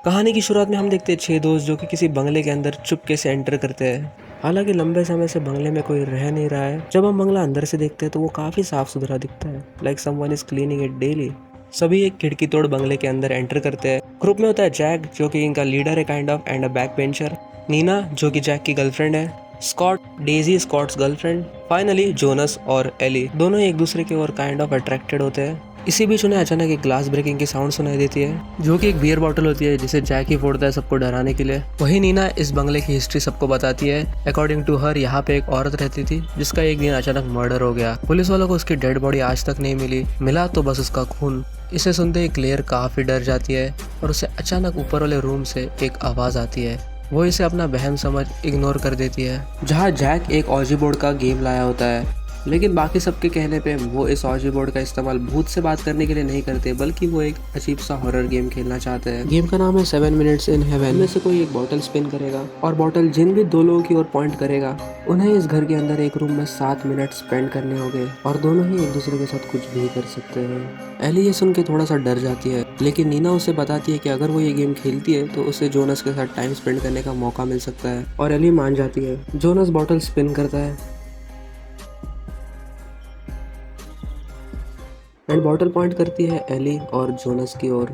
कहानी की शुरुआत में हम देखते हैं 6 दोस्त जो कि किसी बंगले के अंदर चुपके से एंटर करते हैं। हालांकि लंबे समय से बंगले में कोई रह नहीं रहा है। जब हम बंगला अंदर से देखते हैं तो वो काफी साफ सुथरा दिखता है, like someone is cleaning it daily. सभी एक खिड़की तोड़ बंगले के अंदर एंटर करते हैं। ग्रुप में होता है जैक जो कि इनका लीडर है kind of, and a backbencher. Nina जो कि जैक की गर्लफ्रेंड है। Scott, Daisy Scott's girlfriend. Finally Jonas और एली दोनों एक दूसरे की ओर काइंड ऑफ अट्रैक्टेड होते हैं। इसी बीच उन्हें अचानक एक ग्लास ब्रेकिंग की साउंड सुनाई देती है, जो कि एक बियर बॉटल होती है जिसे जैक ही फोड़ता है सबको डराने के लिए। वही नीना इस बंगले की हिस्ट्री सबको बताती है। अकॉर्डिंग टू हर यहाँ पे एक औरत रहती थी जिसका एक दिन अचानक मर्डर हो गया। पुलिस वालों को उसकी डेड बॉडी आज तक नहीं मिली, मिला तो बस उसका खून। इसे सुनते ही क्लेयर काफी डर जाती है और उसे अचानक ऊपर वाले रूम से एक आवाज आती है। वो इसे अपना वहम समझ इग्नोर कर देती है। जहाँ जैक एक ऑजी बोर्ड का गेम लाया होता है, लेकिन बाकी सबके कहने पे वो इस ऑजी बोर्ड का इस्तेमाल भूत से बात करने के लिए नहीं करते, बल्कि वो एक अजीब सा हॉरर गेम खेलना चाहते हैं। गेम का नाम है 7 मिनट्स इन हेवन। में से कोई एक बॉटल स्पिन करेगा और बॉटल जिन भी दो लोगों की ओर पॉइंट करेगा उन्हें इस घर के अंदर एक रूम में 7 मिनट स्पेंड करने होंगे और दोनों ही एक दूसरे के साथ कुछ भी कर सकते हैं। एली ये सुन के थोड़ा सा डर जाती है, लेकिन नीना उसे बताती है कि अगर वो ये गेम खेलती है तो उसे जोनस के साथ टाइम स्पेंड करने का मौका मिल सकता है, और एली मान जाती है। जोनस बॉटल स्पिन करता है एंड बॉटल पॉइंट करती है एली और जोनस की ओर।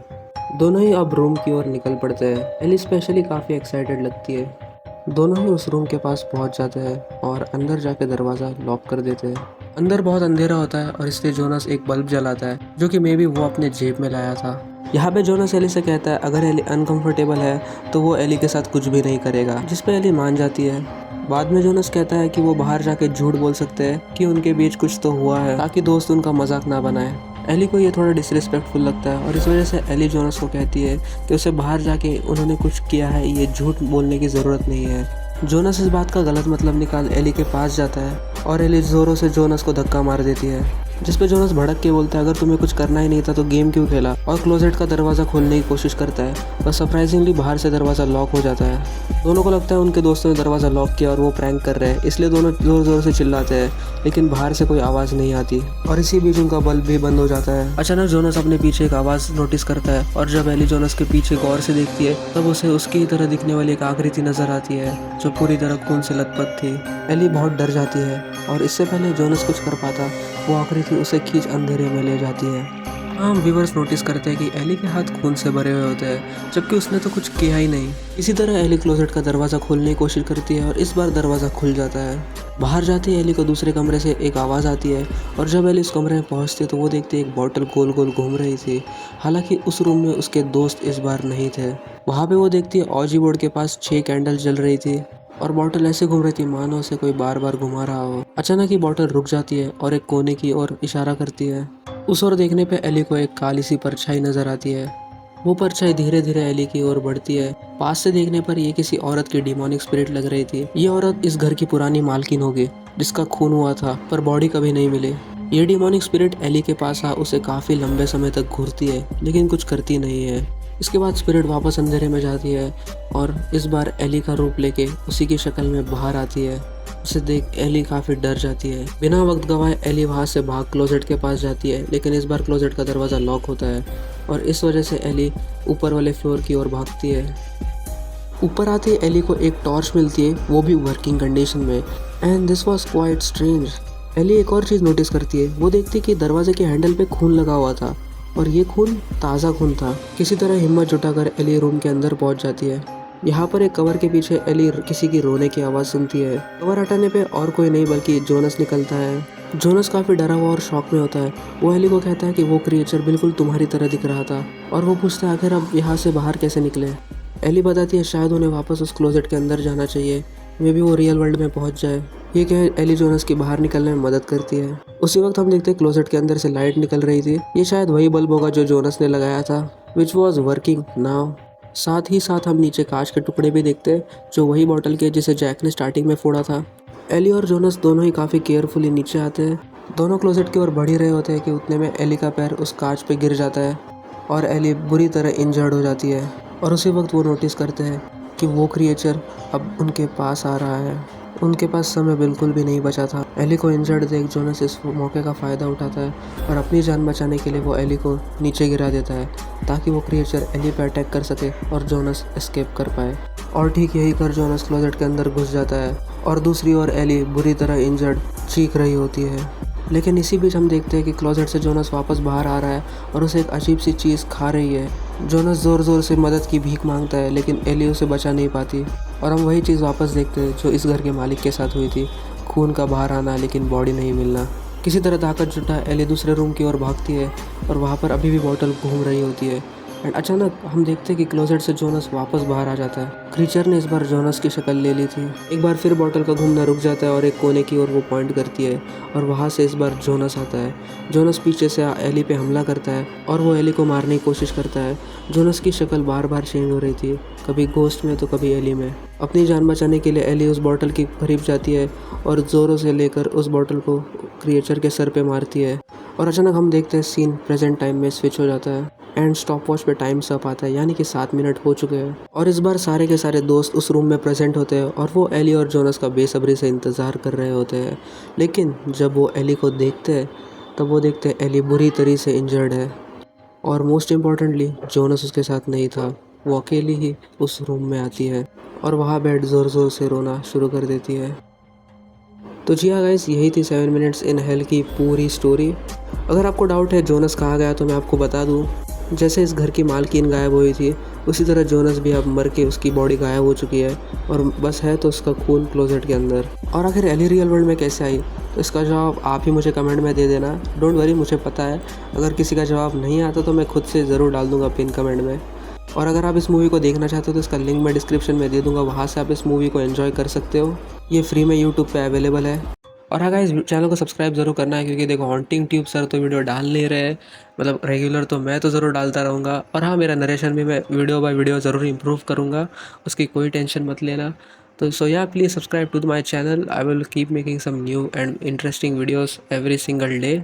दोनों ही अब रूम की ओर निकल पड़ते हैं। एली स्पेशली काफ़ी एक्साइटेड लगती है। दोनों ही उस रूम के पास पहुंच जाते हैं और अंदर जाके दरवाज़ा लॉक कर देते हैं। अंदर बहुत अंधेरा होता है और इसलिए जोनस एक बल्ब जलाता है, जो कि मे बी वो अपने जेब में लाया था। यहाँ पे जोनस एली से कहता है अगर एली अनकंफर्टेबल है तो वो एली के साथ कुछ भी नहीं करेगा, जिस पे एली मान जाती है। बाद में जोनस कहता है कि वो बाहर जाके झूठ बोल सकते हैं कि उनके बीच कुछ तो हुआ है, ताकि दोस्त उनका मजाक ना बनाए। एली को ये थोड़ा डिसरिस्पेक्टफुल लगता है और इस वजह से एली जोनस को कहती है कि उसे बाहर जाके उन्होंने कुछ किया है, ये झूठ बोलने की ज़रूरत नहीं है। जोनस इस बात का गलत मतलब निकाल एली के पास जाता है और एली ज़ोरों से जोनस को धक्का मार देती है, जिस पे जोनस भड़क के बोलता है अगर तुम्हें कुछ करना ही नहीं था तो गेम क्यों खेला, और क्लोजेट का दरवाज़ा खोलने की कोशिश करता है, पर सरप्राइजिंगली बाहर से दरवाज़ा लॉक हो जाता है। दोनों को लगता है उनके दोस्तों ने दरवाज़ा लॉक किया और वो प्रैंक कर रहे हैं, इसलिए दोनों ज़ोर ज़ोर से चिल्लाते हैं, लेकिन बाहर से कोई आवाज़ नहीं आती और इसी बीच उनका बल्ब भी बंद हो जाता है। अचानक जोनस अपने पीछे एक आवाज़ नोटिस करता है और जब एली जोनस के पीछे गौर से देखती है तब उसे उसकी ही तरह दिखने वाली एक आकृति नजर आती है जो पूरी तरह खून से लथपथ थी। एली बहुत डर जाती है और इससे पहले जोनस कुछ कर पाता वो आकृति उसे खींच अंधेरे में ले जाती है। हम व्यूवर्स नोटिस करते हैं कि एली के हाथ खून से भरे हुए होते हैं, जबकि उसने तो कुछ किया ही नहीं। इसी तरह एली क्लोजेट का दरवाज़ा खोलने की कोशिश करती है और इस बार दरवाज़ा खुल जाता है। बाहर जाते ही एली को दूसरे कमरे से एक आवाज़ आती है और जब एली उस कमरे में पहुंचती है तो वो देखती है एक बॉटल गोल गोल घूम रही थी। हालांकि उस रूम में उसके दोस्त इस बार नहीं थे। वहाँ पे वो देखती है ऑजी बोर्ड के पास 6 कैंडल जल रही थी और बॉटल ऐसे घूम रही थी मानो उसे कोई बार बार घुमा रहा हो। अचानक ही बॉटल रुक जाती है और एक कोने की ओर इशारा करती है। उस ओर देखने पे एली को एक काली सी परछाई नजर आती है। वो परछाई धीरे धीरे एली की ओर बढ़ती है। पास से देखने पर ये किसी औरत की डिमोनिक स्पिरिट लग रही थी। ये औरत इस घर की पुरानी मालकिन होगी जिसका खून हुआ था, पर बॉडी कभी नहीं मिली। ये डिमोनिक स्पिरिट एली के पास आ उसे काफी लंबे समय तक घूरती है, लेकिन कुछ करती नहीं है। इसके बाद स्पिरिट वापस अंधेरे में जाती है और इस बार एली का रूप लेके उसी की शक्ल में बाहर आती है। उसे देख एली काफ़ी डर जाती है। बिना वक्त गवाए एली वहाँ से भाग क्लोजेट के पास जाती है, लेकिन इस बार क्लोजेट का दरवाज़ा लॉक होता है और इस वजह से एली ऊपर वाले फ्लोर की ओर भागती है। ऊपर आते ही एली को एक टॉर्च मिलती है, वो भी वर्किंग कंडीशन में, and this was quite strange. Ellie एक और चीज़ नोटिस करती है। वो देखती है कि दरवाजे के हैंडल पे खून लगा हुआ था और ये खून ताज़ा खून था। किसी तरह हिम्मत जुटाकर एली रूम के अंदर पहुंच जाती है। यहाँ पर एक कवर के पीछे एली किसी की रोने की आवाज़ सुनती है। कवर हटाने पे और कोई नहीं बल्कि जोनस निकलता है। जोनस काफ़ी डरा हुआ और शॉक में होता है। वो एली को कहता है कि वो क्रिएचर बिल्कुल तुम्हारी तरह दिख रहा था और वो पूछता है आखिर अब यहाँ से बाहर कैसे निकले। एली बताती है शायद उन्हें वापस उस क्लोजेट के अंदर जाना चाहिए, मे भी वो रियल वर्ल्ड में पहुँच जाए। ये कह एली जोनस की बाहर निकलने में मदद करती है। उसी वक्त हम देखते हैं क्लोजेट के अंदर से लाइट निकल रही थी। ये शायद वही बल्ब होगा जो जोनस ने लगाया था, विच वॉज वर्किंग नाउ। साथ ही साथ हम नीचे कांच के टुकड़े भी देखते हैं जो वही बॉटल के जिसे जैक ने स्टार्टिंग में फोड़ा था। एली और जोनस दोनों ही काफ़ी केयरफुली नीचे आते हैं। दोनों क्लोजेट की ओर बढ़ ही रहे होते हैं कि उतने में एली का पैर उस कांच पे गिर जाता है और एली बुरी तरह इंजर्ड हो जाती है। और उसी वक्त वो नोटिस करते हैं कि वो क्रिएचर अब उनके पास आ रहा है। उनके पास समय बिल्कुल भी नहीं बचा था। एली को इंजर्ड देख जोनस इस मौके का फ़ायदा उठाता है और अपनी जान बचाने के लिए वो एली को नीचे गिरा देता है ताकि वो क्रिएचर एली पर अटैक कर सके और जोनस एस्केप कर पाए। और ठीक यही कर जोनस क्लोजेट के अंदर घुस जाता है और दूसरी ओर एली बुरी तरह इंजर्ड चीख रही होती है। लेकिन इसी बीच हम देखते हैं कि क्लोजेट से जोनस वापस बाहर आ रहा है और उसे एक अजीब सी चीज़ खा रही है। जोनस ज़ोर ज़ोर से मदद की भीख मांगता है लेकिन एली उसे बचा नहीं पाती और हम वही चीज़ वापस देखते हैं जो इस घर के मालिक के साथ हुई थी, खून का बाहर आना लेकिन बॉडी नहीं मिलना। किसी तरह ताकत जुटा एली दूसरे रूम की ओर भागती है और वहाँ पर अभी भी बॉटल घूम रही होती है। एंड अचानक हम देखते हैं कि क्लोजेट से जोनस वापस बाहर आ जाता है। क्रीचर ने इस बार जोनस की शक्ल ले ली थी। एक बार फिर बॉटल का घूमना रुक जाता है और एक कोने की ओर वो पॉइंट करती है और वहाँ से इस बार जोनस आता है। जोनस पीछे से एली पे हमला करता है और वो एली को मारने की कोशिश करता है। जोनस की शक्ल बार बार चेंज हो रही थी, कभी गोस्ट में तो कभी एली में। अपनी जान बचाने के लिए एली उस बॉटल के करीब जाती है और ज़ोरों से लेकर उस बॉटल को क्रिएचर के सर पे मारती है। और अचानक हम देखते हैं सीन प्रेजेंट टाइम में स्विच हो जाता है एंड स्टॉप वॉच पे टाइम अप आता है, यानी कि 7 मिनट हो चुके हैं। और इस बार सारे के सारे दोस्त उस रूम में प्रेजेंट होते हैं और वो एली और जोनस का बेसब्री से इंतज़ार कर रहे होते हैं। लेकिन जब वो एली को देखते हैं तब वो देखते हैं एली बुरी तरह से इंजर्ड है और मोस्ट इम्पॉर्टेंटली जोनस उसके साथ नहीं था। वो अकेली ही उस रूम में आती है और वहाँ बैठ ज़ोर ज़ोर से रोना शुरू कर देती है। तो जी हाँ गाइस, यही थी 7 मिनट्स इन हेल की पूरी स्टोरी। अगर आपको डाउट है जोनस कहाँ गया तो मैं आपको बता दूँ, जैसे इस घर की मालकिन गायब हुई थी उसी तरह जोनस भी अब मर के उसकी बॉडी गायब हो चुकी है और बस है तो उसका खून क्लोजेट के अंदर। और आखिर एली रियल वर्ल्ड में कैसे आई, तो इसका जवाब आप ही मुझे कमेंट में दे देना। डोंट वरी, मुझे पता है अगर किसी का जवाब नहीं आता तो मैं खुद से ज़रूर डाल दूँगा पिन कमेंट में। और अगर आप इस मूवी को देखना चाहते हो तो इसका लिंक मैं डिस्क्रिप्शन में दे दूँगा, वहाँ से आप इस मूवी को एंजॉय कर सकते हो। ये फ्री में यूट्यूब पे अवेलेबल है। और हाँ गाइस, चैनल को सब्सक्राइब ज़रूर करना है क्योंकि देखो हॉन्टिंग ट्यूब सर तो वीडियो डाल नहीं रहे हैं, मतलब रेगुलर तो मैं तो ज़रूर डालता रहूँगा। और हाँ, मेरा नरेशन भी मैं वीडियो बाय वीडियो ज़रूर इंप्रूव करूँगा, उसकी कोई टेंशन मत लेना। तो सो या please subscribe to my channel. I will keep making some new and interesting videos every single day.